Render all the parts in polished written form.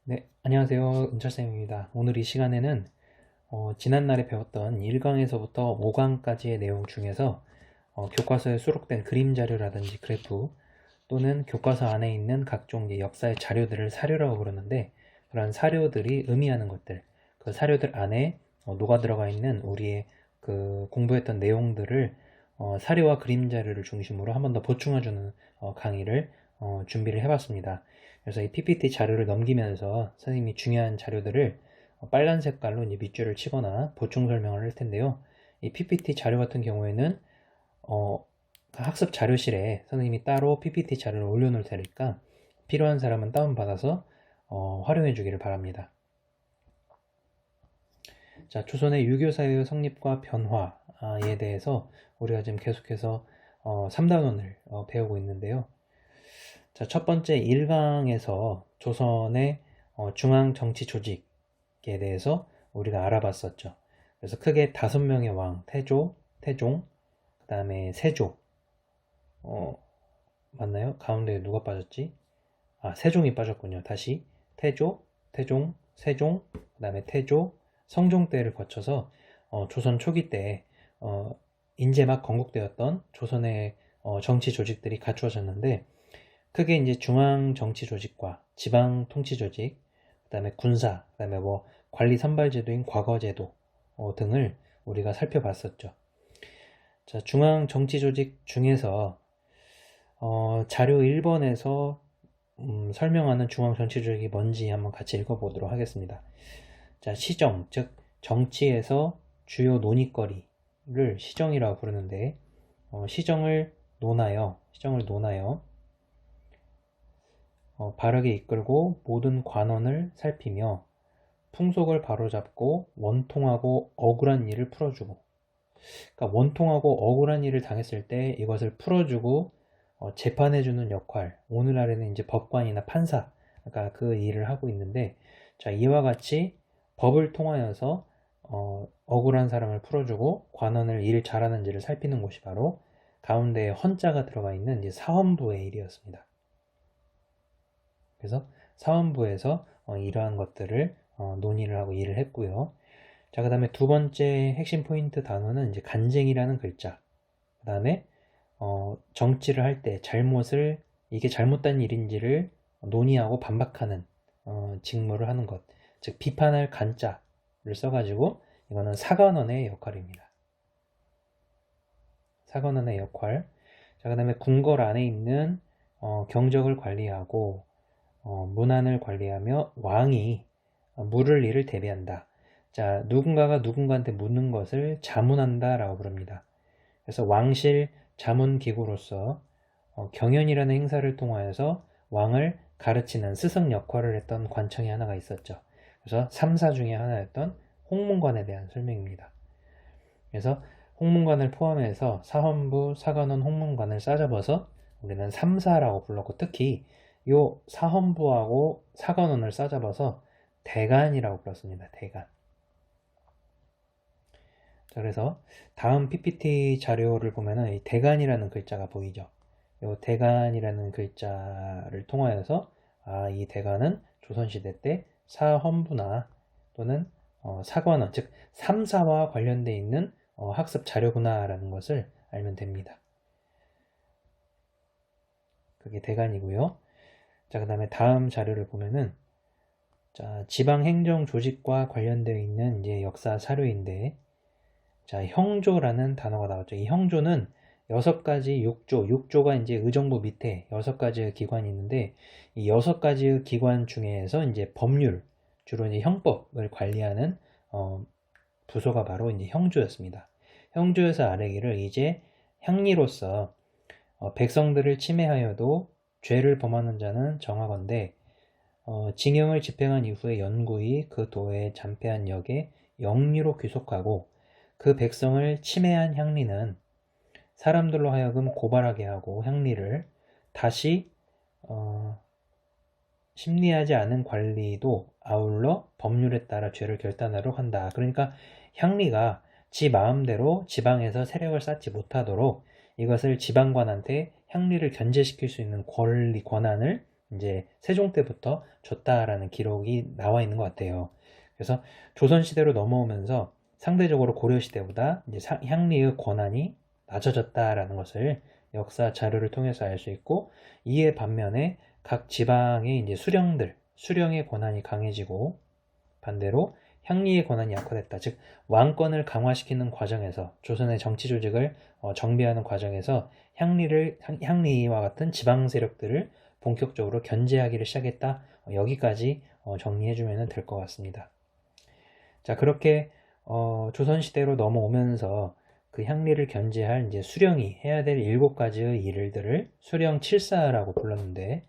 네, 안녕하세요. 은철쌤입니다. 오늘 이 시간에는 지난날에 배웠던 1강에서부터 5강까지의 내용 중에서 교과서에 수록된 그림 자료라든지 그래프 또는 교과서 안에 있는 각종 이제 역사의 자료들을 사료라고 부르는데, 그런 사료들이 의미하는 것들, 그 사료들 안에 녹아 들어가 있는 우리의 그 공부했던 내용들을 사료와 그림 자료를 중심으로 한 번 더 보충해주는 강의를 준비를 해봤습니다. 그래서 이 PPT 자료를 넘기면서 선생님이 중요한 자료들을 빨간 색깔로 이제 밑줄을 치거나 보충 설명을 할 텐데요. 이 PPT 자료 같은 경우에는 학습 자료실에 선생님이 따로 PPT 자료를 올려놓을 테니까 필요한 사람은 다운받아서 활용해 주기를 바랍니다. 자, 조선의 유교사회의 성립과 변화에 대해서 우리가 지금 계속해서 3단원을 배우고 있는데요. 자, 첫 번째 1강에서 조선의 중앙 정치 조직에 대해서 우리가 알아봤었죠. 그래서 크게 5명의 왕, 태조, 태종, 그 다음에 세조, 맞나요? 가운데 누가 빠졌지? 세종이 빠졌군요. 다시 태조, 태종, 세종, 그 다음에 태조, 성종 때를 거쳐서 조선 초기 때 인제 막 건국되었던 조선의 정치 조직들이 갖추어졌는데, 크게 이제 중앙 정치 조직과 지방 통치 조직, 그다음에 군사, 그다음에 뭐 관리 선발 제도인 과거 제도 등을 우리가 살펴봤었죠. 자, 중앙 정치 조직 중에서 자료 1번에서 설명하는 중앙 정치 조직이 뭔지 한번 같이 읽어보도록 하겠습니다. 자, 시정, 즉 정치에서 주요 논의거리를 시정이라고 부르는데, 시정을 논하여 바르게 이끌고 모든 관원을 살피며 풍속을 바로잡고 원통하고 억울한 일을 풀어주고, 그러니까 원통하고 억울한 일을 당했을 때 이것을 풀어주고 재판해주는 역할, 오늘날에는 이제 법관이나 판사가 그 일을 하고 있는데, 자, 이와 같이 법을 통하여서 억울한 사람을 풀어주고 관원을 일 잘하는지를 살피는 곳이 바로 가운데에 헌자가 들어가 있는 이제 사헌부의 일이었습니다. 그래서 사원부에서 이러한 것들을 논의를 하고 일을 했고요. 자, 그 다음에 두 번째 핵심 포인트 단어는 이제 간쟁이라는 글자. 그 다음에 정치를 할 때 잘못을, 이게 잘못된 일인지를 논의하고 반박하는 직무를 하는 것. 즉 비판할 간자를 써가지고 이거는 사관원의 역할입니다. 사관원의 역할. 자, 그 다음에 궁궐 안에 있는 경적을 관리하고 문안을 관리하며 왕이 물을 일을 대비한다. 자, 누군가가 누군가한테 묻는 것을 자문한다 라고 부릅니다. 그래서 왕실 자문기구로서 경연이라는 행사를 통하여서 왕을 가르치는 스승 역할을 했던 관청이 하나가 있었죠. 그래서 3사 중에 하나였던 홍문관에 대한 설명입니다. 그래서 홍문관을 포함해서 사헌부, 사관원, 홍문관을 싸잡아서 우리는 3사라고 불렀고, 특히 요 사헌부하고 사관원을 싸잡아서 대간이라고 불렀습니다. 대간. 자, 그래서 다음 PPT 자료를 보면은 이 대간이라는 글자가 보이죠. 이 대간이라는 글자를 통하여서 이 대간은 조선시대 때 사헌부나 또는 사관원, 즉 3사와 관련되어 있는 학습 자료구나라는 것을 알면 됩니다. 그게 대간이고요. 자, 그 다음에 다음 자료를 보면은, 자, 지방행정 조직과 관련되어 있는 이제 역사 사료인데, 자, 형조라는 단어가 나왔죠. 이 형조는 6가지 6조가 이제 의정부 밑에 6가지의 기관이 있는데, 이 6가지의 기관 중에서 이제 법률, 주로 이제 형법을 관리하는 부서가 바로 이제 형조였습니다. 형조에서 아래기를 이제 향리로서 백성들을 침해하여도 죄를 범하는 자는 정하건대 징역을 집행한 이후에 연구히 그 도에 잠패한 역에 영리로 귀속하고, 그 백성을 침해한 향리는 사람들로 하여금 고발하게 하고 향리를 다시 심리하지 않은 관리도 아울러 법률에 따라 죄를 결단하도록 한다. 그러니까 향리가 지 마음대로 지방에서 세력을 쌓지 못하도록 이것을 지방관한테 향리를 견제시킬 수 있는 권한을 이제 세종 때부터 줬다라는 기록이 나와 있는 것 같아요. 그래서 조선시대로 넘어오면서 상대적으로 고려시대보다 이제 향리의 권한이 낮아졌다라는 것을 역사 자료를 통해서 알 수 있고, 이에 반면에 각 지방의 이제 수령의 권한이 강해지고, 반대로 향리의 권한이 약화됐다. 즉 왕권을 강화시키는 과정에서, 조선의 정치 조직을 정비하는 과정에서 향리와 같은 지방 세력들을 본격적으로 견제하기를 시작했다. 여기까지 정리해주면 될 것 같습니다. 자, 그렇게 조선시대로 넘어오면서 그 향리를 견제할 이제 수령이 해야 될 7가지의 일들을 수령 칠사라고 불렀는데,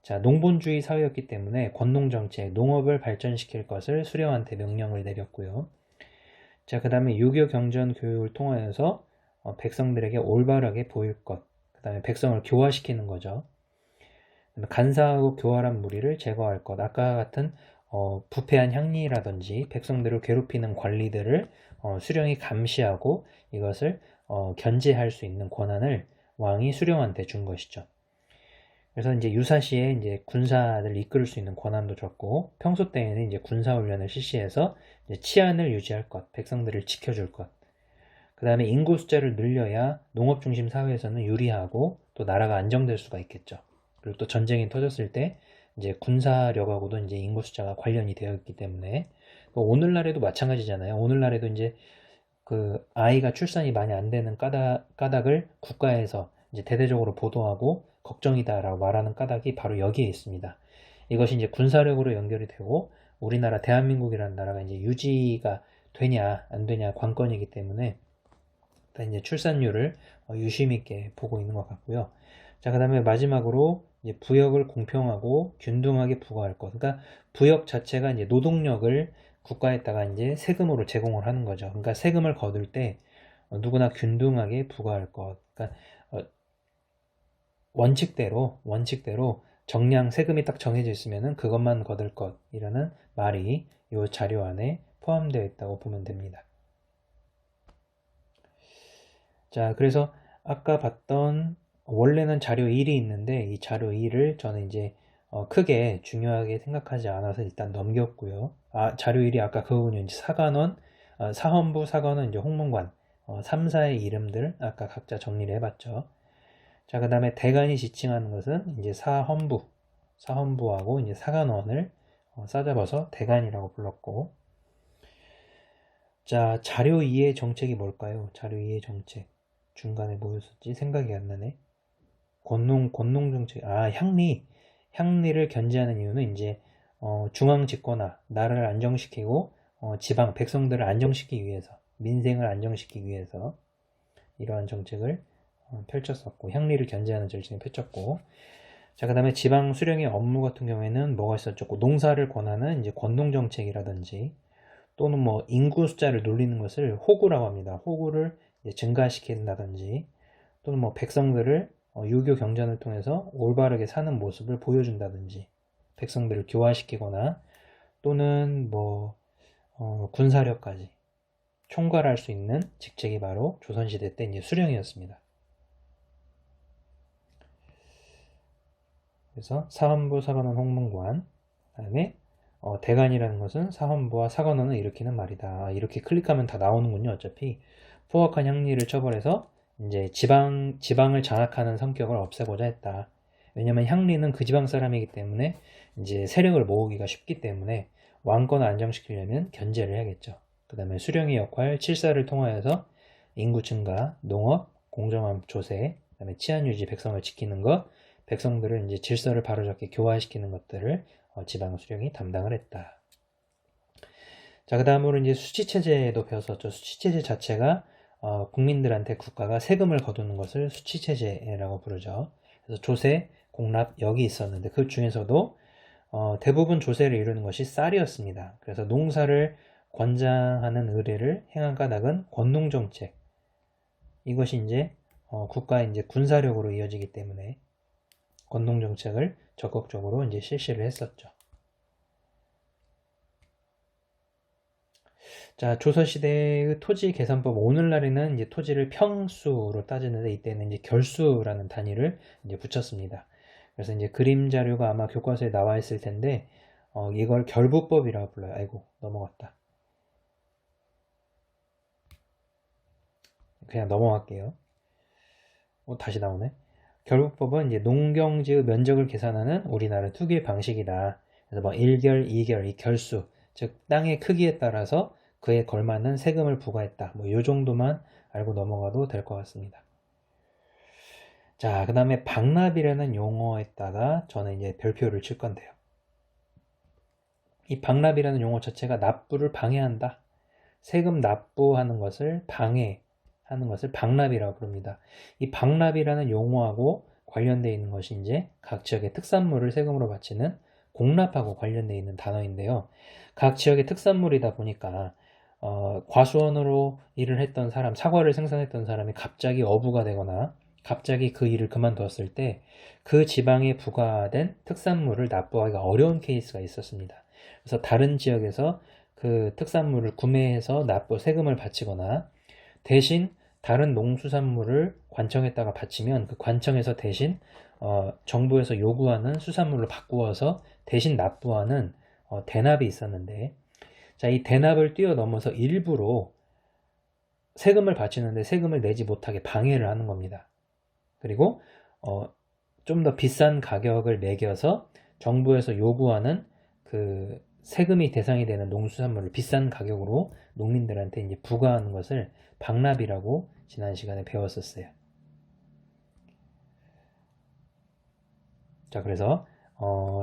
자, 농본주의 사회였기 때문에 권농정책, 농업을 발전시킬 것을 수령한테 명령을 내렸고요. 자, 그 다음에 유교 경전 교육을 통하여서 백성들에게 올바르게 보일 것, 그 다음에 백성을 교화시키는 거죠. 간사하고 교활한 무리를 제거할 것, 아까 같은 부패한 향리라든지 백성들을 괴롭히는 관리들을 수령이 감시하고 이것을 견제할 수 있는 권한을 왕이 수령한테 준 것이죠. 그래서 이제 유사시에 이제 군사를 이끌 수 있는 권한도 줬고, 평소 때에는 이제 군사훈련을 실시해서 이제 치안을 유지할 것, 백성들을 지켜줄 것. 그 다음에 인구 숫자를 늘려야 농업 중심 사회에서는 유리하고 또 나라가 안정될 수가 있겠죠. 그리고 또 전쟁이 터졌을 때 이제 군사력하고도 이제 인구 숫자가 관련이 되어 있기 때문에, 오늘날에도 마찬가지잖아요. 오늘날에도 이제 그 아이가 출산이 많이 안 되는 까닭을 국가에서 이제 대대적으로 보도하고 걱정이다라고 말하는 까닭이 바로 여기에 있습니다. 이것이 이제 군사력으로 연결이 되고, 우리나라 대한민국이라는 나라가 이제 유지가 되냐 안 되냐 관건이기 때문에 이제 출산율을 유심 있게 보고 있는 것 같고요. 자, 그 다음에 마지막으로 이제 부역을 공평하고 균등하게 부과할 것. 그러니까 부역 자체가 이제 노동력을 국가에다가 이제 세금으로 제공을 하는 거죠. 그러니까 세금을 거둘 때 누구나 균등하게 부과할 것. 그러니까 원칙대로 정량 세금이 딱 정해져 있으면은 그것만 거둘 것이라는 말이 이 자료 안에 포함되어 있다고 보면 됩니다. 자, 그래서 아까 봤던 원래는 자료 1이 있는데 이 자료 2를 저는 이제 크게 중요하게 생각하지 않아서 일단 넘겼고요. 자료 1이 아까 그거군요. 이제 사관원, 사헌부, 사관원, 이제 홍문관, 3사의 이름들 아까 각자 정리를 해봤죠. 자, 그 다음에 대관이 지칭하는 것은 이제 사헌부하고 이제 사관원을 싸잡아서 대관이라고 불렀고, 자, 자료 2의 정책이 뭘까요? 자료 2의 정책. 중간에 뭐였었지? 생각이 안 나네. 권농 정책. 향리를 견제하는 이유는 이제 중앙 집권화, 나라를 안정시키고 지방 백성들을 안정시키기 위해서, 민생을 안정시키기 위해서 이러한 정책을 펼쳤었고, 향리를 견제하는 정책을 펼쳤고, 자, 그 다음에 지방 수령의 업무 같은 경우에는 뭐가 있었죠? 농사를 권하는 이제 권농 정책이라든지, 또는 뭐 인구 숫자를 놀리는 것을 호구라고 합니다. 호구를 증가시킨다든지, 또는 뭐 백성들을 유교 경전을 통해서 올바르게 사는 모습을 보여준다든지, 백성들을 교화시키거나, 또는 뭐 군사력까지 총괄할 수 있는 직책이 바로 조선시대 때 이제 수령이었습니다. 그래서 사헌부, 사관원, 홍문관, 그다음에 대관이라는 것은 사헌부와 사관원을 일으키는 말이다. 이렇게 클릭하면 다 나오는군요. 어차피 포악한 향리를 처벌해서 이제 지방을 장악하는 성격을 없애고자 했다. 왜냐면 향리는 그 지방 사람이기 때문에 이제 세력을 모으기가 쉽기 때문에 왕권을 안정시키려면 견제를 해야겠죠. 그 다음에 수령의 역할, 칠사를 통하여서 인구 증가, 농업, 공정한 조세, 그 다음에 치안 유지, 백성을 지키는 것, 백성들을 이제 질서를 바로잡게 교화시키는 것들을 지방 수령이 담당을 했다. 자, 그 다음으로 이제 수치체제도 배웠었죠. 수치체제 자체가 국민들한테 국가가 세금을 거두는 것을 수치체제라고 부르죠. 그래서 조세, 공납 여기 있었는데 그 중에서도 대부분 조세를 이루는 것이 쌀이었습니다. 그래서 농사를 권장하는 의례를 행한 까닭은 권농정책. 이것이 이제 국가의 이제 군사력으로 이어지기 때문에 권농정책을 적극적으로 이제 실시를 했었죠. 자, 조선시대의 토지 계산법, 오늘날에는 이제 토지를 평수로 따지는데 이때는 이제 결수라는 단위를 이제 붙였습니다. 그래서 이제 그림 자료가 아마 교과서에 나와 있을 텐데 이걸 결부법이라고 불러요. 아이고 넘어갔다. 그냥 넘어갈게요. 다시 나오네. 결부법은 이제 농경지의 면적을 계산하는 우리나라 투기의 방식이다. 그래서 뭐 1결, 2결, 이 결수, 즉 땅의 크기에 따라서 그에 걸맞는 세금을 부과했다. 뭐 이 정도만 알고 넘어가도 될 것 같습니다. 자, 그 다음에 방납이라는 용어에다가 저는 이제 별표를 칠 건데요. 이 방납이라는 용어 자체가 납부를 방해한다. 세금 납부하는 것을 방해하는 것을 방납이라고 부릅니다. 이 방납이라는 용어하고 관련되어 있는 것이 이제 각 지역의 특산물을 세금으로 바치는 공납하고 관련되어 있는 단어인데요. 각 지역의 특산물이다 보니까 과수원으로 일을 했던 사람, 사과를 생산했던 사람이 갑자기 어부가 되거나 갑자기 그 일을 그만두었을 때 그 지방에 부과된 특산물을 납부하기가 어려운 케이스가 있었습니다. 그래서 다른 지역에서 그 특산물을 구매해서 세금을 바치거나 대신 다른 농수산물을 관청에다가 바치면 그 관청에서 대신 정부에서 요구하는 수산물로 바꾸어서 대신 납부하는 대납이 있었는데, 자, 이 대납을 뛰어넘어서 일부러 세금을 바치는데 세금을 내지 못하게 방해를 하는 겁니다. 그리고 좀 더 비싼 가격을 매겨서 정부에서 요구하는 그 세금이 대상이 되는 농수산물을 비싼 가격으로 농민들한테 이제 부과하는 것을 방납이라고 지난 시간에 배웠었어요. 자, 그래서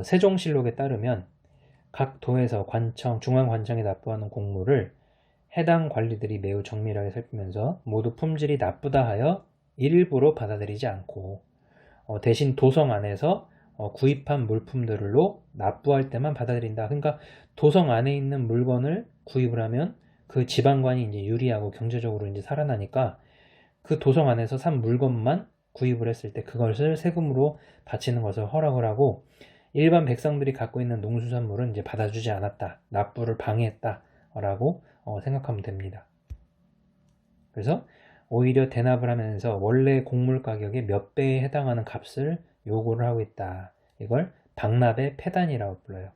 세종실록에 따르면 각 도에서 관청, 중앙관청에 납부하는 공물을 해당 관리들이 매우 정밀하게 살피면서 모두 품질이 나쁘다 하여 일부러 받아들이지 않고 대신 도성 안에서 구입한 물품들로 납부할 때만 받아들인다. 그러니까 도성 안에 있는 물건을 구입을 하면 그 지방관이 이제 유리하고 경제적으로 이제 살아나니까 그 도성 안에서 산 물건만 구입을 했을 때 그것을 세금으로 바치는 것을 허락을 하고 일반 백성들이 갖고 있는 농수산물은 이제 받아주지 않았다. 납부를 방해했다라고 생각하면 됩니다. 그래서 오히려 대납을 하면서 원래 곡물 가격의 몇 배에 해당하는 값을 요구를 하고 있다. 이걸 방납의 폐단이라고 불러요.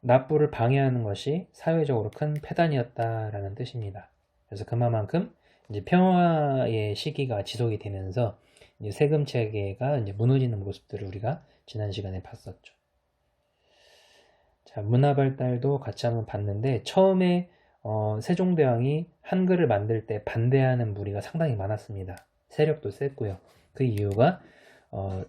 납부를 방해하는 것이 사회적으로 큰 폐단이었다라는 뜻입니다. 그래서 그만큼 이제 평화의 시기가 지속이 되면서 이제 세금 체계가 이제 무너지는 모습들을 우리가 지난 시간에 봤었죠. 자, 문화 발달도 같이 한번 봤는데 처음에 세종대왕이 한글을 만들 때 반대하는 무리가 상당히 많았습니다. 세력도 셌고요. 그 이유가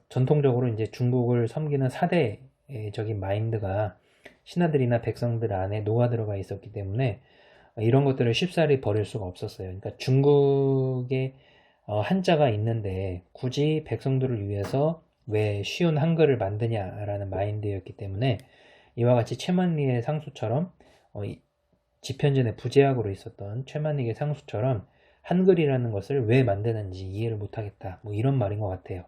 전통적으로 이제 중국을 섬기는 사대적인 마인드가 신하들이나 백성들 안에 녹아 들어가 있었기 때문에 이런 것들을 쉽사리 버릴 수가 없었어요. 그러니까 중국에 한자가 있는데 굳이 백성들을 위해서 왜 쉬운 한글을 만드냐라는 마인드였기 때문에 이와 같이 최만리의 상수처럼 집현전의 부제학으로 있었던 최만리의 상수처럼 한글이라는 것을 왜 만드는지 이해를 못하겠다. 뭐 이런 말인 것 같아요.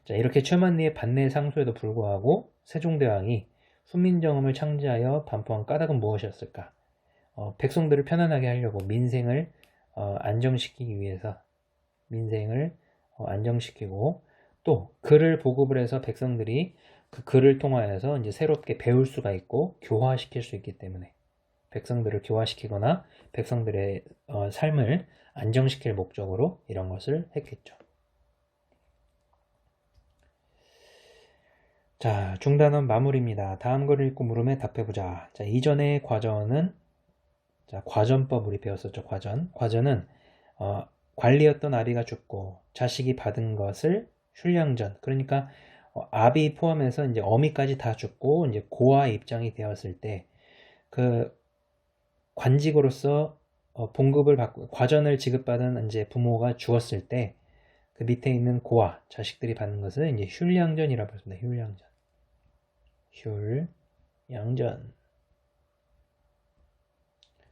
자, 이렇게 최만리의 반대 상수에도 불구하고 세종대왕이 후민정음을 창제하여 반포한 까닭은 무엇이었을까? 백성들을 편안하게 하려고 민생을 안정시키기 위해서 민생을 안정시키고 또 글을 보급을 해서 백성들이 그 글을 통하여서 이제 새롭게 배울 수가 있고 교화시킬 수 있기 때문에 백성들을 교화시키거나 백성들의 삶을 안정시킬 목적으로 이런 것을 했겠죠. 자, 중단은 마무리입니다. 다음 글을 읽고 물음에 답해보자. 자, 이전의 과전은 자, 과전법 우리 배웠었죠. 과전은 관리였던 아비가 죽고 자식이 받은 것을 슐량전, 그러니까 아비 포함해서 이제 어미까지 다 죽고 이제 고아 입장이 되었을 때 그 관직으로서 봉급을 받고 과전을 지급받은 이제 부모가 죽었을 때 그 밑에 있는 고아 자식들이 받는 것을 이제 슐량전이라고 부릅니다. 슐량전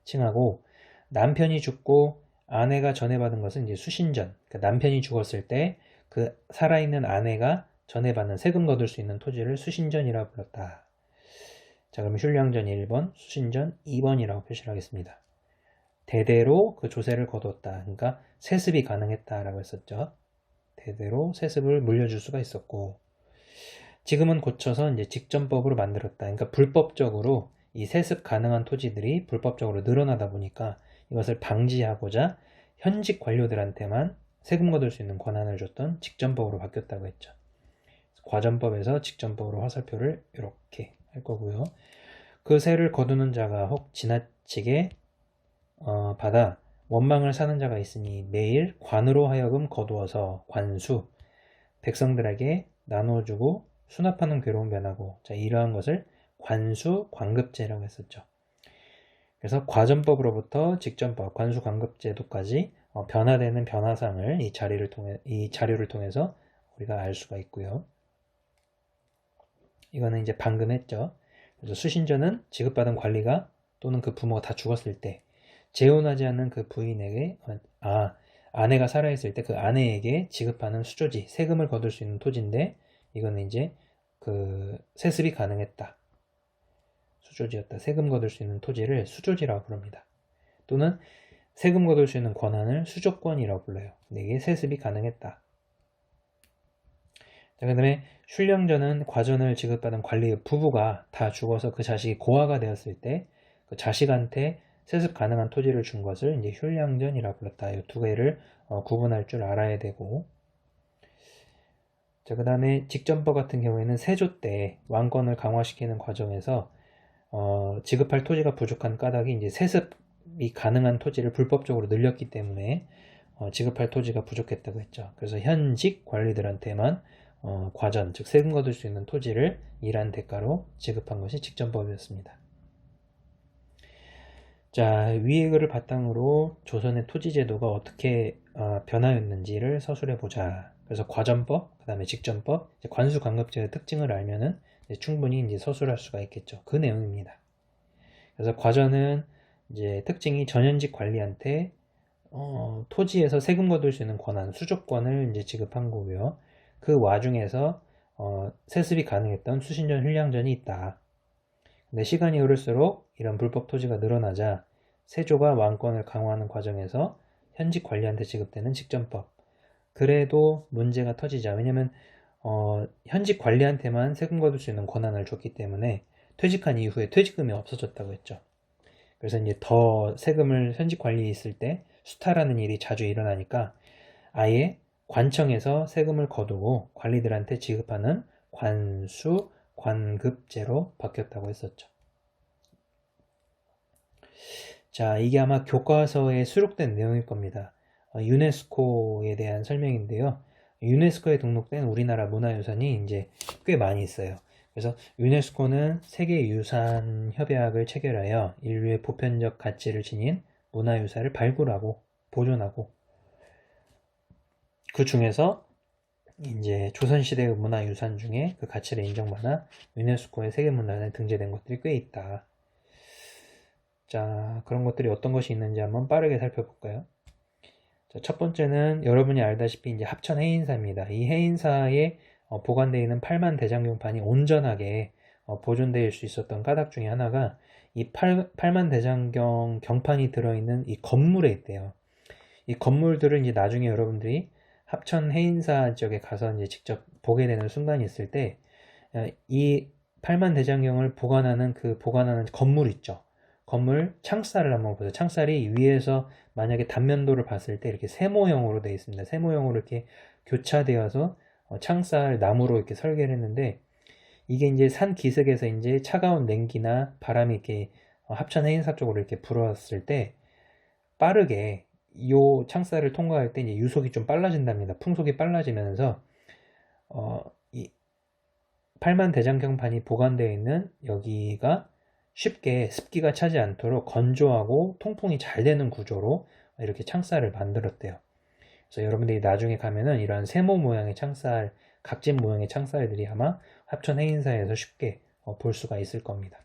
칭하고 남편이 죽고 아내가 전해받은 것은 이제 수신전. 그러니까 남편이 죽었을 때 그 살아있는 아내가 전해받는 세금 거둘 수 있는 토지를 수신전이라고 불렀다. 자, 그럼 슐량전 1번, 수신전 2번이라고 표시를 하겠습니다. 대대로 그 조세를 거두었다. 그러니까 세습이 가능했다라고 했었죠. 대대로 세습을 물려줄 수가 있었고 지금은 고쳐서 이제 직전법으로 만들었다. 그러니까 불법적으로 이 세습 가능한 토지들이 불법적으로 늘어나다 보니까 이것을 방지하고자 현직 관료들한테만 세금 거둘 수 있는 권한을 줬던 직전법으로 바뀌었다고 했죠. 과전법에서 직전법으로 화살표를 이렇게 할 거고요. 그 세를 거두는 자가 혹 지나치게 받아 원망을 사는 자가 있으니 매일 관으로 하여금 거두어서 관수 백성들에게 나눠주고 수납하는 괴로움 변하고, 자, 이러한 것을 관수 관급제라고 했었죠. 그래서 과전법으로부터 직전법 관수 관급제도까지 변화되는 변화상을 이 자료를 통해서 우리가 알 수가 있고요. 이거는 이제 방금 했죠. 그래서 수신전은 지급받은 관리가 또는 그 부모가 다 죽었을 때 재혼하지 않는 그 부인에게 아내가 살아있을 때 그 아내에게 지급하는 수조지, 세금을 거둘 수 있는 토지인데 이거는 이제 그 세습이 가능했다. 수조지였다. 세금 거둘 수 있는 토지를 수조지라고 부릅니다. 또는 세금 거둘 수 있는 권한을 수조권이라고 불러요. 근데 이게 세습이 가능했다. 자, 그 다음에 슐령전은 과전을 지급받은 관리의 부부가 다 죽어서 그 자식이 고아가 되었을 때 그 자식한테 세습 가능한 토지를 준 것을 이제 슐령전이라고 불렀다. 이 두 개를 구분할 줄 알아야 되고, 자, 그 다음에 직전법 같은 경우에는 세조 때 왕권을 강화시키는 과정에서 지급할 토지가 부족한 까닭이 이제 세습이 가능한 토지를 불법적으로 늘렸기 때문에 지급할 토지가 부족했다고 했죠. 그래서 현직 관리들한테만 과전, 즉 세금 거둘 수 있는 토지를 일한 대가로 지급한 것이 직전법이었습니다. 자, 위의 글을 바탕으로 조선의 토지제도가 어떻게 변화했는지를 서술해 보자. 그래서 과전법, 그 다음에 직전법, 관수관급제의 특징을 알면은 충분히 이제 서술할 수가 있겠죠. 그 내용입니다. 그래서 과전은 이제 특징이 전현직 관리한테 토지에서 세금 거둘 수 있는 권한, 수조권을 이제 지급한 거고요. 그 와중에서 세습이 가능했던 수신전, 휠량전이 있다. 근데 시간이 흐를수록 이런 불법 토지가 늘어나자 세조가 왕권을 강화하는 과정에서 현직 관리한테 지급되는 직전법. 그래도 문제가 터지자. 왜냐면 현직 관리한테만 세금 거둘 수 있는 권한을 줬기 때문에 퇴직한 이후에 퇴직금이 없어졌다고 했죠. 그래서 이제 더 세금을 현직 관리에 있을 때 수탈하는 일이 자주 일어나니까 아예 관청에서 세금을 거두고 관리들한테 지급하는 관수, 관급제로 바뀌었다고 했었죠. 자, 이게 아마 교과서에 수록된 내용일 겁니다. 유네스코에 대한 설명인데요. 유네스코에 등록된 우리나라 문화유산이 이제 꽤 많이 있어요. 그래서 유네스코는 세계유산 협약을 체결하여 인류의 보편적 가치를 지닌 문화유산을 발굴하고 보존하고, 그 중에서 이제 조선시대의 문화유산 중에 그 가치를 인정받아 유네스코의 세계문화유산에 등재된 것들이 꽤 있다. 자, 그런 것들이 어떤 것이 있는지 한번 빠르게 살펴볼까요? 자, 첫 번째는 여러분이 알다시피 이제 합천 해인사입니다. 이 해인사에 보관되어 있는 8만 대장경판이 온전하게 보존될 수 있었던 까닭 중에 하나가 이 8만 대장경 경판이 들어있는 이 건물에 있대요. 이 건물들을 이제 나중에 여러분들이 합천 해인사 지역에 가서 이제 직접 보게 되는 순간이 있을 때 이 8만 대장경을 보관하는 건물 있죠. 건물 창살을 한번 보세요. 창살이 위에서 만약에 단면도를 봤을 때 이렇게 세모형으로 되어 있습니다. 세모형으로 이렇게 교차되어서 창살 나무로 이렇게 설계를 했는데, 이게 이제 산 기슭에서 이제 차가운 냉기나 바람이 이렇게 합천 해인사 쪽으로 이렇게 불어왔을 때 빠르게 이 창살을 통과할 때 이제 유속이 좀 빨라진답니다. 풍속이 빨라지면서 이 8만 대장경판이 보관되어 있는 여기가 쉽게 습기가 차지 않도록 건조하고 통풍이 잘 되는 구조로 이렇게 창살을 만들었대요. 그래서 여러분들이 나중에 가면은 이러한 세모 모양의 창살, 각진 모양의 창살들이 아마 합천 해인사에서 쉽게 볼 수가 있을 겁니다.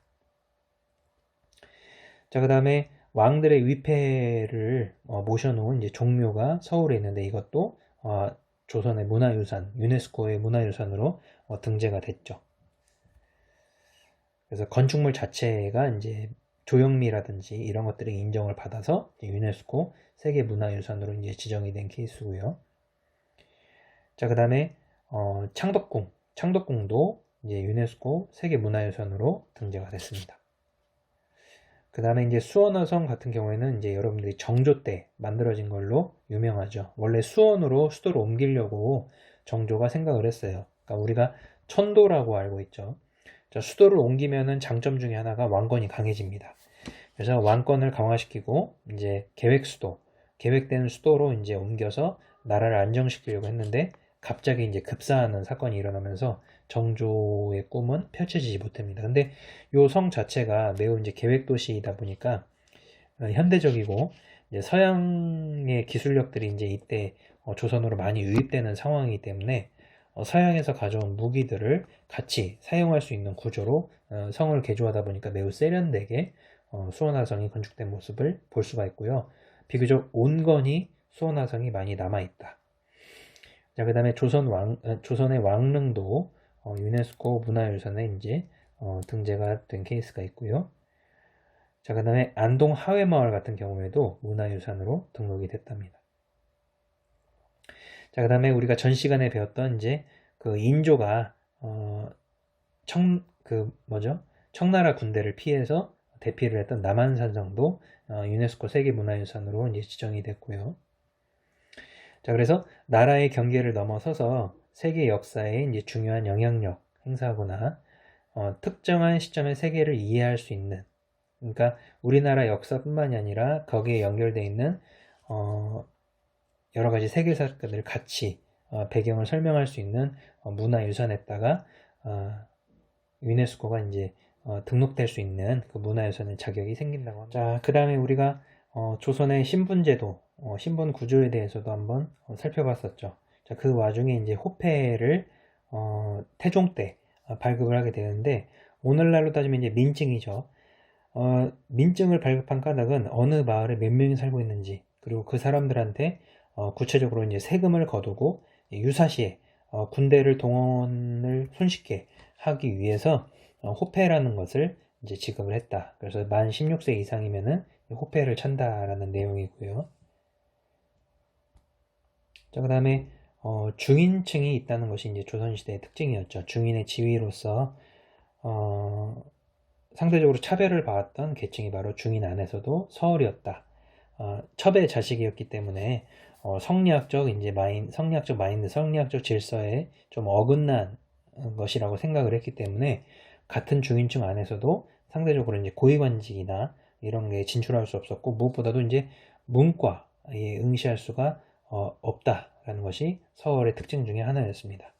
자, 그 다음에 왕들의 위패를 모셔놓은 이제 종묘가 서울에 있는데 이것도 조선의 문화유산, 유네스코의 문화유산으로 등재가 됐죠. 그래서 건축물 자체가 이제 조형미라든지 이런 것들이 인정을 받아서 유네스코 세계문화유산으로 이제 지정이 된 케이스고요. 자, 그 다음에 창덕궁도 이제 유네스코 세계문화유산으로 등재가 됐습니다. 그 다음에 이제 수원화성 같은 경우에는 이제 여러분들이 정조 때 만들어진 걸로 유명하죠. 원래 수원으로 수도를 옮기려고 정조가 생각을 했어요. 그러니까 우리가 천도라고 알고 있죠. 자, 수도를 옮기면은 장점 중에 하나가 왕권이 강해집니다. 그래서 왕권을 강화시키고 이제 계획된 수도로 이제 옮겨서 나라를 안정시키려고 했는데 갑자기 이제 급사하는 사건이 일어나면서 정조의 꿈은 펼쳐지지 못합니다. 근데 요 성 자체가 매우 이제 계획 도시이다 보니까 현대적이고 이제 서양의 기술력들이 이제 이때 조선으로 많이 유입되는 상황이기 때문에 서양에서 가져온 무기들을 같이 사용할 수 있는 구조로 성을 개조하다 보니까 매우 세련되게 수원화성이 건축된 모습을 볼 수가 있고요. 비교적 온건히 수원화성이 많이 남아있다. 자, 그 다음에 조선의 왕릉도 유네스코 문화유산에 이제 등재가 된 케이스가 있고요. 자, 그 다음에 안동 하회마을 같은 경우에도 문화유산으로 등록이 됐답니다. 자, 그 다음에 우리가 전 시간에 배웠던 이제 그 인조가 청나라 군대를 피해서 대피를 했던 남한산성도 유네스코 세계문화유산으로 이제 지정이 됐고요. 자, 그래서 나라의 경계를 넘어서서 세계 역사에 이제 중요한 영향력 행사하거나 특정한 시점의 세계를 이해할 수 있는, 그러니까 우리나라 역사뿐만이 아니라 거기에 연결되어 있는 여러 가지 세계 사건들을 같이 배경을 설명할 수 있는 문화유산에다가 유네스코가 이제 등록될 수 있는 그 문화유산의 자격이 생긴다고 합니다. 자, 그 다음에 우리가 조선의 신분제도, 신분 구조에 대해서도 한번 살펴봤었죠. 자, 그 와중에 이제 호패를 태종 때 발급을 하게 되는데 오늘날로 따지면 이제 민증이죠. 민증을 발급한 까닭은 어느 마을에 몇 명이 살고 있는지, 그리고 그 사람들한테 구체적으로 이제 세금을 거두고 유사시에 군대를 동원을 손쉽게 하기 위해서 호패라는 것을 이제 지급을 했다. 그래서 만 16세 이상이면은 호패를 찬다라는 내용이고요. 자, 그 다음에 중인층이 있다는 것이 이제 조선시대의 특징이었죠. 중인의 지위로서 상대적으로 차별을 받았던 계층이 바로 중인 안에서도 서얼이었다. 첩의 자식이었기 때문에 성리학적 마인드, 성리학적 질서에 좀 어긋난 것이라고 생각을 했기 때문에 같은 중인층 안에서도 상대적으로 이제 고위관직이나 이런 게 진출할 수 없었고, 무엇보다도 이제 문과에 응시할 수가 없다라는 것이 서얼의 특징 중에 하나였습니다.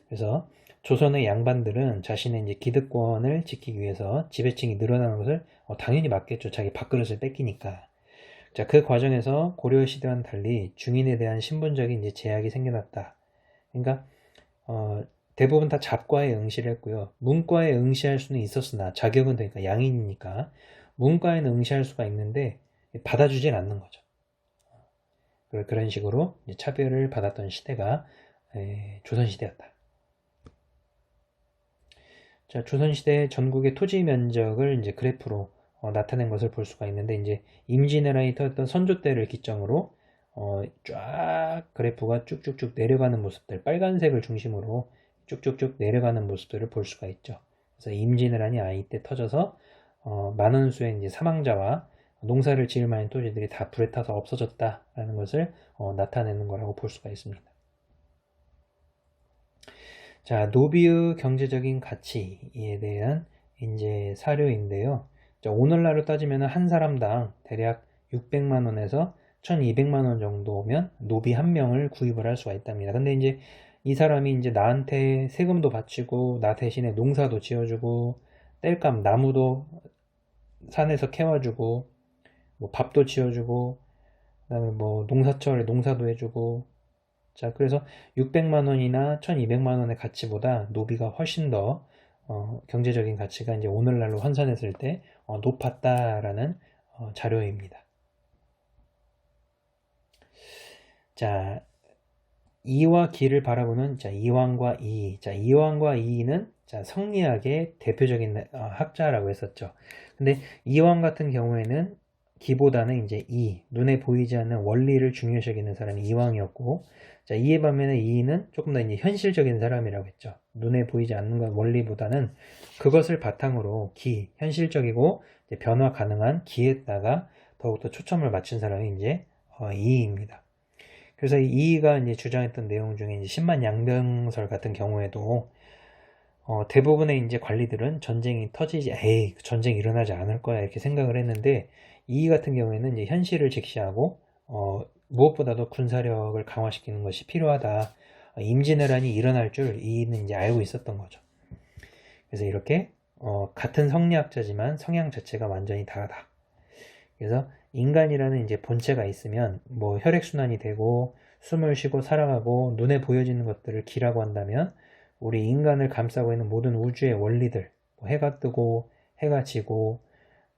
그래서 조선의 양반들은 자신의 이제 기득권을 지키기 위해서 지배층이 늘어나는 것을 당연히 맞겠죠. 자기 밥그릇을 뺏기니까. 자, 그 과정에서 고려 시대와는 달리 중인에 대한 신분적인 이제 제약이 생겨났다. 그러니까 대부분 다 잡과에 응시를 했고요. 문과에 응시할 수는 있었으나 자격은 되니까 양인이니까 문과에는 응시할 수가 있는데 받아주질 않는 거죠. 그런 식으로 차별을 받았던 시대가 조선시대였다. 자, 조선시대 전국의 토지 면적을 이제 그래프로 나타낸 것을 볼 수가 있는데, 이제 임진왜란이었던 선조 때를 기점으로 쫙 그래프가 쭉쭉쭉 내려가는 모습들, 빨간색을 중심으로 쭉쭉쭉 내려가는 모습들을 볼 수가 있죠. 그래서 임진왜란이 이때 터져서 많은 수의 이제 사망자와 농사를 지을 만한 토지들이 다 불에 타서 없어졌다라는 것을 나타내는 거라고 볼 수가 있습니다. 자, 노비의 경제적인 가치에 대한 이제 사료인데요. 자, 오늘날로 따지면 한 사람당 대략 600만 원에서 1200만 원 정도면 노비 한 명을 구입을 할 수가 있답니다. 근데 이제 이 사람이 이제 나한테 세금도 바치고 나 대신에 농사도 지어주고 땔감 나무도 산에서 캐와주고 뭐 밥도 지어주고 그다음에 뭐 농사철에 농사도 해주고, 자, 그래서 600만 원이나 1200만 원의 가치보다 노비가 훨씬 더 경제적인 가치가 이제 오늘날로 환산했을 때 높았다라는 자료입니다. 자, 이와 기를 바라보는 이황과 이. 자, 이황과 이는 성리학의 대표적인 학자라고 했었죠. 근데 이황 같은 경우에는 기보다는 이제 눈에 보이지 않는 원리를 중요시 여기는 사람이 이황이었고, 자, 이에 반면에 이는 조금 더 이제 현실적인 사람이라고 했죠. 눈에 보이지 않는 것 원리보다는 그것을 바탕으로 현실적이고 이제 변화 가능한 기에다가 더욱더 초점을 맞춘 사람이 이제 이이입니다. 그래서 이 이이가 이제 주장했던 내용 중에 이제 10만 양병설 같은 경우에도 대부분의 이제 관리들은 전쟁이 터지지, 전쟁이 일어나지 않을 거야 이렇게 생각을 했는데, 이이 같은 경우에는 이제 현실을 직시하고 무엇보다도 군사력을 강화시키는 것이 필요하다. 임진왜란이 일어날 줄 이이는 이제 알고 있었던 거죠. 그래서 이렇게 같은 성리학자지만 성향 자체가 완전히 다르다. 그래서 인간이라는 이제 본체가 있으면 뭐 혈액순환이 되고 숨을 쉬고 살아가고 눈에 보여지는 것들을 기라고 한다면, 우리 인간을 감싸고 있는 모든 우주의 원리들, 뭐 해가 뜨고 해가 지고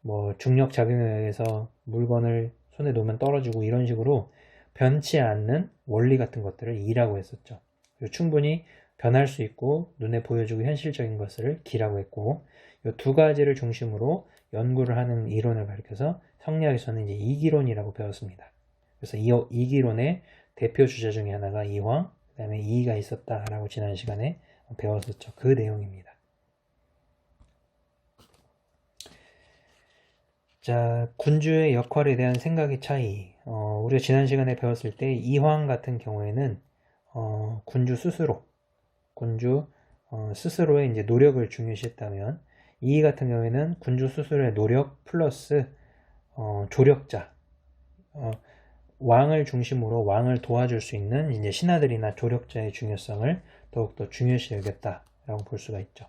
뭐 중력 작용에 의해서 물건을 손에 놓으면 떨어지고 이런 식으로 변치 않는 원리 같은 것들을 이라고 했었죠. 그리고 충분히 변할 수 있고 눈에 보여지고 현실적인 것을 기라고 했고, 이 두 가지를 중심으로 연구를 하는 이론을 가리켜서 성리학에서는 이제 이기론이라고 배웠습니다. 그래서 이 이기론의 대표 주자 중에 하나가 이황, 그 다음에 이이가 있었다라고 지난 시간에 배웠었죠. 그 내용입니다. 자, 군주의 역할에 대한 생각의 차이. 우리가 지난 시간에 배웠을 때 이황 같은 경우에는 군주 스스로의 이제 노력을 중요시했다면, 이이 같은 경우에는 군주 스스로의 노력 플러스 조력자, 왕을 중심으로 왕을 도와줄 수 있는 이제 신하들이나 조력자의 중요성을 더욱더 중요시 여겼다라고 볼 수가 있죠.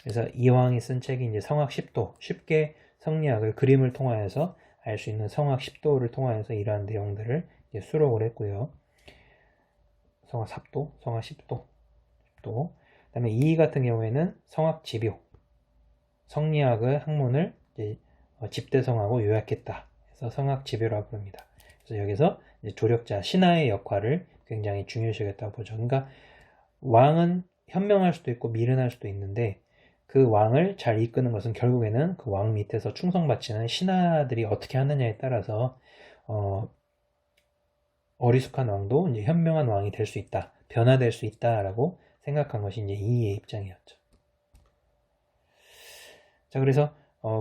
그래서 이황이 쓴 책이 이제 성학 10도, 쉽게 성리학을 그림을 통하여서 알 수 있는 성학 10도를 통하여서 이러한 내용들을 이제 수록을 했고요. 성학 3도, 성학 10도. 그 다음에 이이 같은 경우에는 성학 집요, 성리학의 학문을 이제 집대성하고 요약했다. 그래서 성학 집요라고 부릅니다. 그래서 여기서 이제 조력자, 신하의 역할을 굉장히 중요시 여겼다고 보죠. 그러니까 왕은 현명할 수도 있고 미련할 수도 있는데, 그 왕을 잘 이끄는 것은 결국에는 그 왕 밑에서 충성바치는 신하들이 어떻게 하느냐에 따라서 어리숙한 왕도 이제 현명한 왕이 될 수 있다, 변화될 수 있다라고 생각한 것이 이제 이이의 입장이었죠. 자, 그래서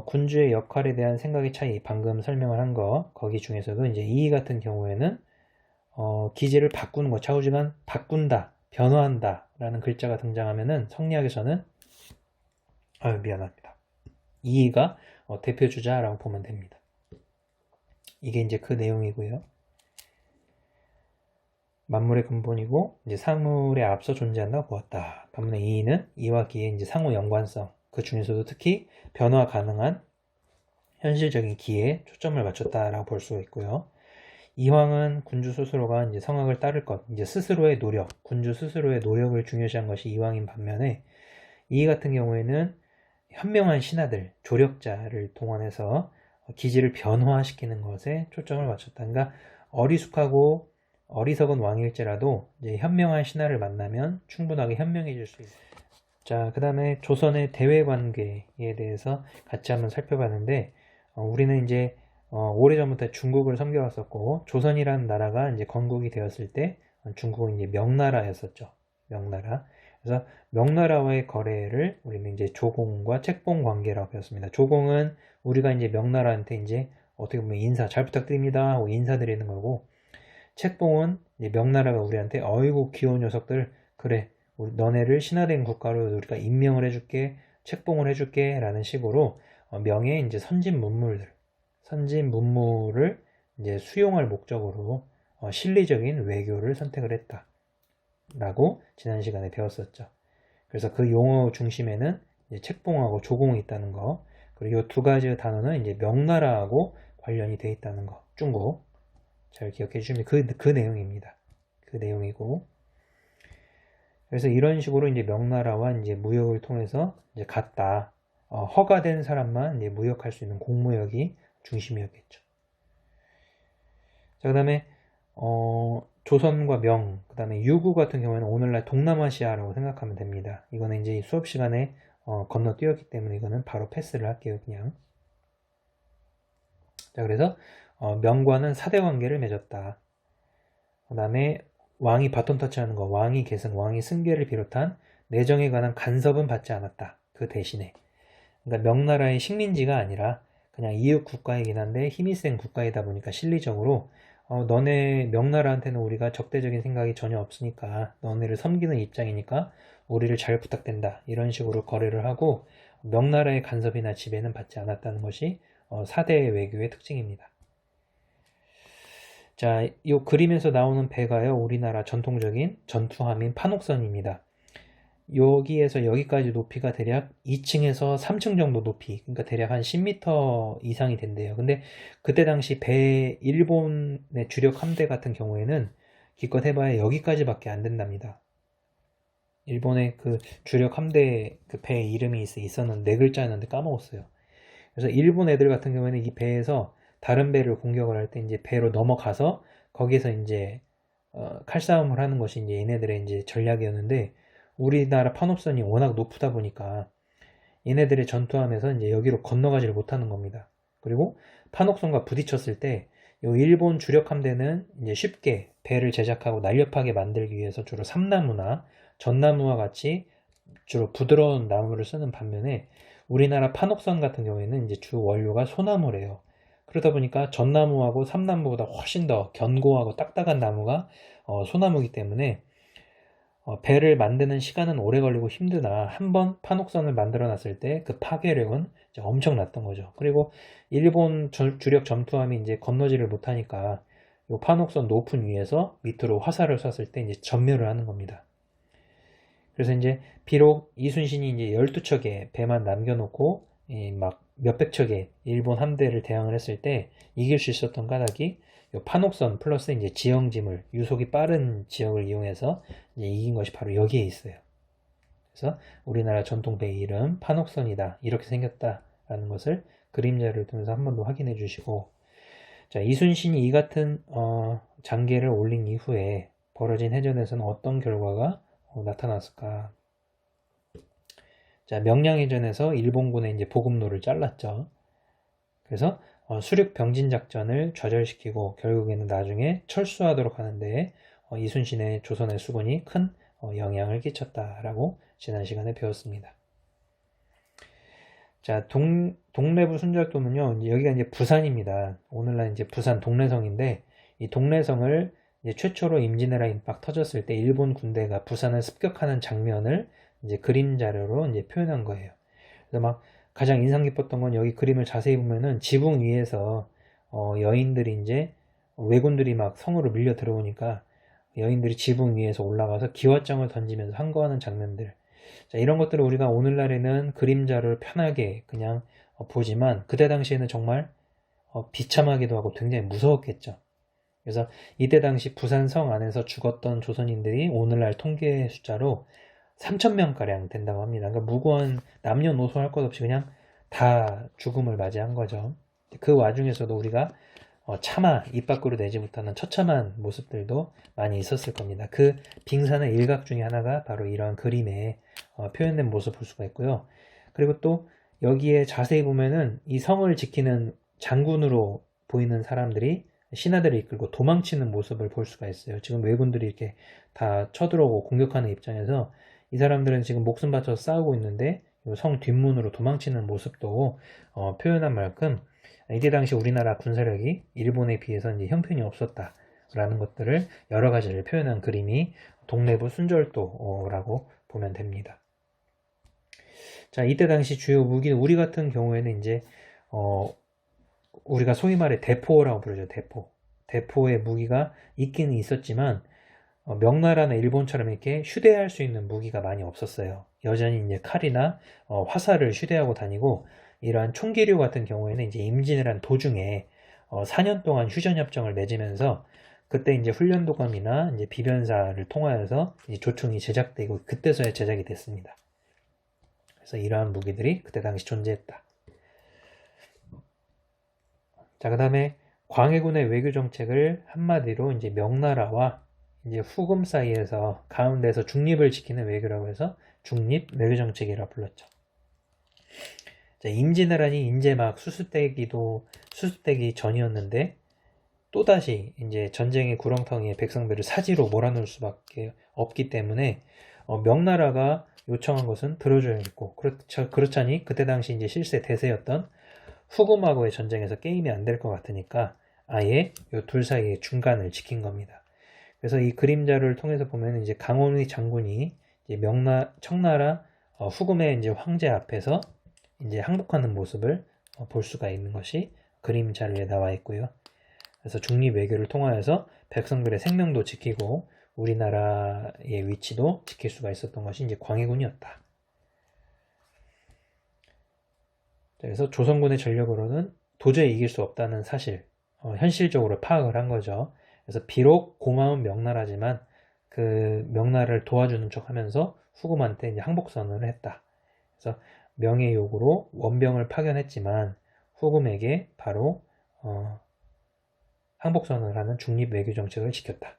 군주의 역할에 대한 생각의 차이, 방금 설명을 한 거, 거기 중에서도 이제 이이 같은 경우에는 기제를 바꾸는 것, 좌우지간 바꾼다, 변화한다 라는 글자가 등장하면은 성리학에서는 미안합니다. 이이가 대표 주자라고 보면 됩니다. 이게 이제 그 내용이고요. 만물의 근본이고 이제 사물에 앞서 존재한다고 보았다. 반면에 이이는 이와 기의 이제 상호 연관성, 그 중에서도 특히 변화 가능한 현실적인 기에 초점을 맞췄다라고 볼 수가 있고요. 이황은 군주 스스로가 이제 성학을 따를 것, 이제 스스로의 노력, 군주 스스로의 노력을 중요시한 것이 이황인 반면에, 이이 같은 경우에는 현명한 신하들, 조력자를 동원해서 기지를 변화시키는 것에 초점을 맞췄다. 그러니까 어리숙하고 어리석은 왕일지라도 이제 현명한 신하를 만나면 충분하게 현명해질 수 있어요. 자, 그 다음에 조선의 대외 관계에 대해서 같이 한번 살펴봤는데, 우리는 이제 오래전부터 중국을 섬겨왔었고, 조선이라는 나라가 이제 건국이 되었을 때 중국은 이제 명나라였었죠. 명나라. 그래서 명나라와의 거래를 우리는 이제 조공과 책봉 관계라고 배웠습니다. 조공은 우리가 이제 명나라한테 이제 어떻게 보면 인사 잘 부탁드립니다 하고 인사드리는 거고, 책봉은 이제 명나라가 우리한테 어이구 귀여운 녀석들, 그래 너네를 신화된 국가로 우리가 임명을 해줄게, 책봉을 해줄게 라는 식으로 명예 이제 선진 문물을 이제 수용할 목적으로 실리적인 외교를 선택을 했다 라고 지난 시간에 배웠었죠. 그래서 그 용어 중심에는 이제 책봉하고 조공이 있다는 거, 그리고 이 두 가지 단어는 이제 명나라하고 관련이 돼 있다는 거, 중국 잘 기억해 주시면 그 내용입니다. 그 내용이고, 그래서 이런 식으로 이제 명나라와 이제 무역을 통해서 이제 갔다. 허가된 사람만 이제 무역할 수 있는 공무역이 중심이었겠죠. 자, 그 다음에 조선과 명, 그 다음에 유구 같은 경우에는 오늘날 동남아시아라고 생각하면 됩니다. 이거는 이제 수업 시간에 건너뛰었기 때문에 이거는 바로 패스를 할게요, 그냥. 자, 그래서 명과는 사대 관계를 맺었다. 그 다음에 왕이 바톤 터치하는 거, 왕이 계승, 왕이 승계를 비롯한 내정에 관한 간섭은 받지 않았다. 그 대신에. 그러니까 명나라의 식민지가 아니라 그냥 이웃 국가이긴 한데 힘이 센 국가이다 보니까 실리적으로 너네 명나라한테는 우리가 적대적인 생각이 전혀 없으니까 너네를 섬기는 입장이니까 우리를 잘 부탁된다. 이런 식으로 거래를 하고 명나라의 간섭이나 지배는 받지 않았다는 것이 4대 외교의 특징입니다. 자, 이 그림에서 나오는 배가요, 우리나라 전통적인 전투함인 판옥선입니다. 여기에서 여기까지 높이가 대략 2층에서 3층 정도 높이, 그러니까 대략 한 10m 이상이 된대요. 근데 그때 당시 배, 일본의 주력 함대 같은 경우에는 기껏 해봐야 여기까지밖에 안 된답니다. 일본의 그 주력 함대 그 배 이름이 있었는데 4글자였는데 까먹었어요. 그래서 일본 애들 같은 경우에는 이 배에서 다른 배를 공격을 할 때 이제 배로 넘어가서 거기서 이제 칼싸움을 하는 것이 이제 얘네들의 이제 전략이었는데, 우리나라 판업선이 워낙 높다 보니까 얘네들의 전투함에서 이제 여기로 건너가지를 못하는 겁니다. 그리고 판옥선과 부딪혔을 때 이 일본 주력 함대는 이제 쉽게 배를 제작하고 날렵하게 만들기 위해서 주로 삼나무나 전나무와 같이 주로 부드러운 나무를 쓰는 반면에 우리나라 판옥선 같은 경우에는 이제 주 원료가 소나무래요. 그러다 보니까 전나무하고 삼나무보다 훨씬 더 견고하고 딱딱한 나무가 소나무이기 때문에 배를 만드는 시간은 오래 걸리고 힘드나 한번 판옥선을 만들어 놨을 때 그 파괴력은 엄청났던 거죠. 그리고 일본 주력 전투함이 이제 건너지를 못하니까 이 판옥선 높은 위에서 밑으로 화살을 쐈을 때 이제 전멸을 하는 겁니다. 그래서 이제 비록 이순신이 이제 12척의 배만 남겨놓고 막 몇백 척의 일본 함대를 대항을 했을 때 이길 수 있었던 까닭이 판옥선 플러스 이제 지형지물, 유속이 빠른 지역을 이용해서 이제 이긴 것이 바로 여기에 있어요. 그래서 우리나라 전통배 이름 판옥선이다, 이렇게 생겼다라는 것을 그림자를 통해서 한 번 더 확인해 주시고, 자, 이순신이 이 같은 장계를 올린 이후에 벌어진 해전에서는 어떤 결과가 나타났을까? 자, 명량해전에서 일본군의 이제 보급로를 잘랐죠. 그래서 수륙 병진 작전을 좌절시키고 결국에는 나중에 철수하도록 하는데 이순신의 조선의 수군이 큰 영향을 끼쳤다라고 지난 시간에 배웠습니다. 자, 동래부 순절도는요, 여기가 이제 부산입니다. 오늘날 이제 부산 동래성인데, 이 동래성을 이제 최초로 임진왜란이 막 터졌을 때 일본 군대가 부산을 습격하는 장면을 이제 그림 자료로 이제 표현한 거예요. 그래서 막 가장 인상 깊었던 건 여기 그림을 자세히 보면은 지붕 위에서 여인들이 이제 왜군들이 막 성으로 밀려 들어오니까 여인들이 지붕 위에서 올라가서 기와장을 던지면서 항거하는 장면들. 자, 이런 것들을 우리가 오늘날에는 그림자를 편하게 그냥 보지만 그때 당시에는 정말 비참하기도 하고 굉장히 무서웠겠죠. 그래서 이때 당시 부산성 안에서 죽었던 조선인들이 오늘날 통계 숫자로 3,000명가량 된다고 합니다. 그러니까 무고한 남녀노소 할 것 없이 그냥 다 죽음을 맞이한 거죠. 그 와중에서도 우리가 차마 입 밖으로 내지 못하는 처참한 모습들도 많이 있었을 겁니다. 그 빙산의 일각 중에 하나가 바로 이러한 그림에 표현된 모습을 볼 수가 있고요. 그리고 또 여기에 자세히 보면은 이 성을 지키는 장군으로 보이는 사람들이 신하들을 이끌고 도망치는 모습을 볼 수가 있어요. 지금 왜군들이 이렇게 다 쳐들어오고 공격하는 입장에서 이 사람들은 지금 목숨 바쳐서 싸우고 있는데 성 뒷문으로 도망치는 모습도 표현한 만큼 이때 당시 우리나라 군사력이 일본에 비해서 이제 형편이 없었다라는 것들을 여러 가지를 표현한 그림이 동래부 순절도라고 보면 됩니다. 자, 이때 당시 주요 무기, 우리 같은 경우에는 이제 우리가 소위 말해 대포라고 부르죠. 대포의 무기가 있기는 있었지만 명나라나 일본처럼 이렇게 휴대할 수 있는 무기가 많이 없었어요. 여전히 이제 칼이나 화살을 휴대하고 다니고, 이러한 총기류 같은 경우에는 이제 임진왜란 도중에 4년 동안 휴전협정을 맺으면서 그때 이제 훈련도감이나 이제 비변사를 통하여서 이제 조총이 제작되고 그때서야 제작이 됐습니다. 그래서 이러한 무기들이 그때 당시 존재했다. 자, 그 다음에 광해군의 외교 정책을 한마디로 이제 명나라와 이제 후금 사이에서 가운데서 중립을 지키는 외교라고 해서 중립 외교 정책이라 불렀죠. 자, 임진왜란이 이제 막 수습되기 전이었는데 또다시 이제 전쟁의 구렁텅이에 백성들을 사지로 몰아넣을 수밖에 없기 때문에 명나라가 요청한 것은 들어줘야겠고, 그렇자니 그때 당시 이제 실세 대세였던 후금하고의 전쟁에서 게임이 안 될 것 같으니까 아예 요 둘 사이의 중간을 지킨 겁니다. 그래서 이 그림자를 통해서 보면 이제 강원의 장군이 이제 청나라 후금의 이제 황제 앞에서 이제 항복하는 모습을 볼 수가 있는 것이 그림 자료에 나와 있고요. 그래서 중립 외교를 통하여서 백성들의 생명도 지키고 우리나라의 위치도 지킬 수가 있었던 것이 이제 광해군이었다. 그래서 조선군의 전력으로는 도저히 이길 수 없다는 사실, 현실적으로 파악을 한 거죠. 그래서 비록 고마운 명나라지만 그 명나라를 도와주는 척 하면서 후금한테 이제 항복선언을 했다. 그래서 명예욕으로 원병을 파견했지만 후금에게 바로 항복선언을 하는 중립 외교 정책을 지켰다.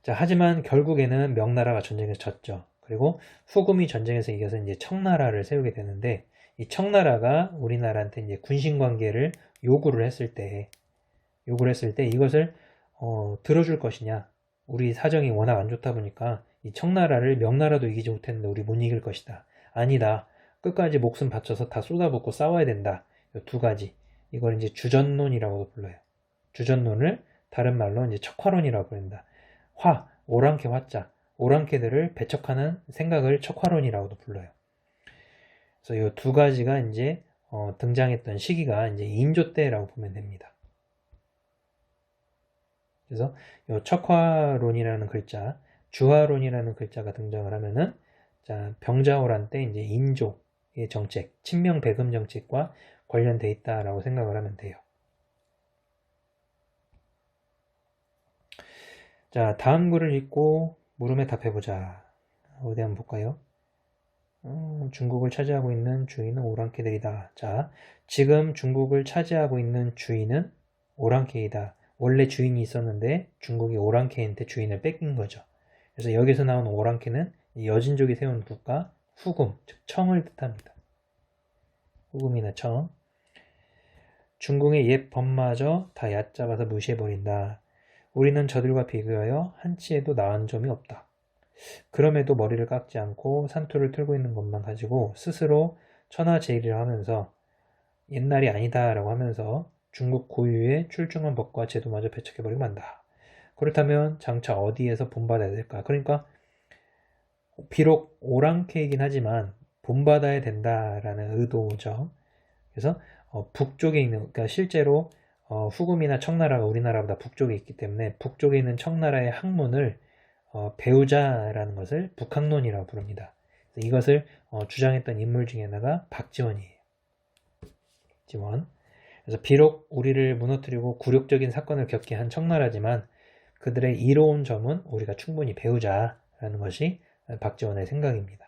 자, 하지만 결국에는 명나라가 전쟁에서 졌죠. 그리고 후금이 전쟁에서 이겨서 이제 청나라를 세우게 되는데, 이 청나라가 우리나라한테 이제 군신 관계를 요구를 했을 때 이것을 들어줄 것이냐? 우리 사정이 워낙 안 좋다 보니까 이 청나라를 명나라도 이기지 못했는데 우리 못 이길 것이다. 아니다. 끝까지 목숨 바쳐서 다 쏟아붓고 싸워야 된다. 이 두 가지. 이걸 이제 주전론이라고도 불러요. 주전론을 다른 말로 이제 척화론이라고 부른다. 오랑캐 화자. 오랑캐들을 배척하는 생각을 척화론이라고도 불러요. 그래서 이 두 가지가 이제 등장했던 시기가 이제 인조 때라고 보면 됩니다. 그래서 이 척화론이라는 글자, 주화론이라는 글자가 등장을 하면은, 자, 병자호란 때 이제 인조의 정책, 친명 배금 정책과 관련돼 있다라고 생각을 하면 돼요. 자, 다음 글을 읽고 물음에 답해보자. 어디 한번 볼까요? 중국을 차지하고 있는 주인은 오랑캐들이다. 자, 지금 중국을 차지하고 있는 주인은 오랑캐이다. 원래 주인이 있었는데 중국이 오랑캐한테 주인을 뺏긴 거죠. 그래서 여기서 나온 오랑캐는 여진족이 세운 국가 후금, 즉 청을 뜻합니다. 후금이나 청. 중국의 옛 법마저 다 얕잡아서 무시해버린다. 우리는 저들과 비교하여 한치에도 나은 점이 없다. 그럼에도 머리를 깎지 않고 산투를 틀고 있는 것만 가지고 스스로 천하제일이라 하면서 옛날이 아니다 라고 하면서 중국 고유의 출중한 법과 제도마저 배척해버리고 만다. 그렇다면 장차 어디에서 본받아야 될까? 그러니까 비록 오랑캐이긴 하지만 본받아야 된다라는 의도죠. 그래서 북쪽에 있는, 그러니까 실제로 후금이나 청나라가 우리나라보다 북쪽에 있기 때문에 북쪽에 있는 청나라의 학문을 배우자라는 것을 북학론이라고 부릅니다. 이것을 주장했던 인물 중에 하나가 박지원이에요. 지원. 그래서 비록 우리를 무너뜨리고 굴욕적인 사건을 겪게 한 청나라지만 그들의 이로운 점은 우리가 충분히 배우자라는 것이 박지원의 생각입니다.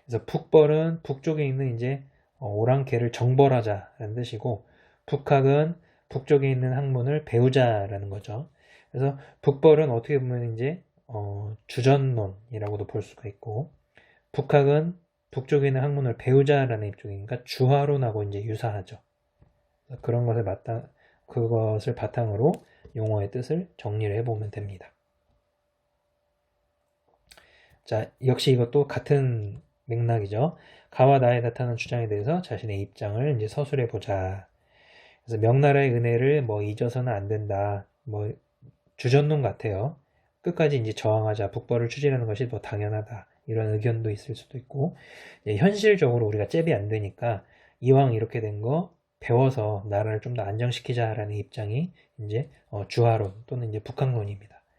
그래서 북벌은 북쪽에 있는 이제 오랑캐를 정벌하자라는 뜻이고, 북학은 북쪽에 있는 학문을 배우자라는 거죠. 그래서 북벌은 어떻게 보면 이제 주전론이라고도 볼 수가 있고, 북학은 북쪽에 있는 학문을 배우자라는 입장이니까 주화론하고 이제 유사하죠. 그런 그것을 바탕으로 용어의 뜻을 정리를 해보면 됩니다. 자, 역시 이것도 같은 맥락이죠. 가와 나에 나타난 주장에 대해서 자신의 입장을 이제 서술해 보자. 그래서 명나라의 은혜를 잊어서는 안 된다. 주전론 같아요. 끝까지 이제 저항하자, 북벌을 추진하는 것이 당연하다. 이런 의견도 있을 수도 있고, 현실적으로 우리가 잽이 안 되니까 이왕 이렇게 된 거 배워서 나라를 좀 더 안정시키자라는 입장이 이제 주화론 또는 이제 북학론입니다.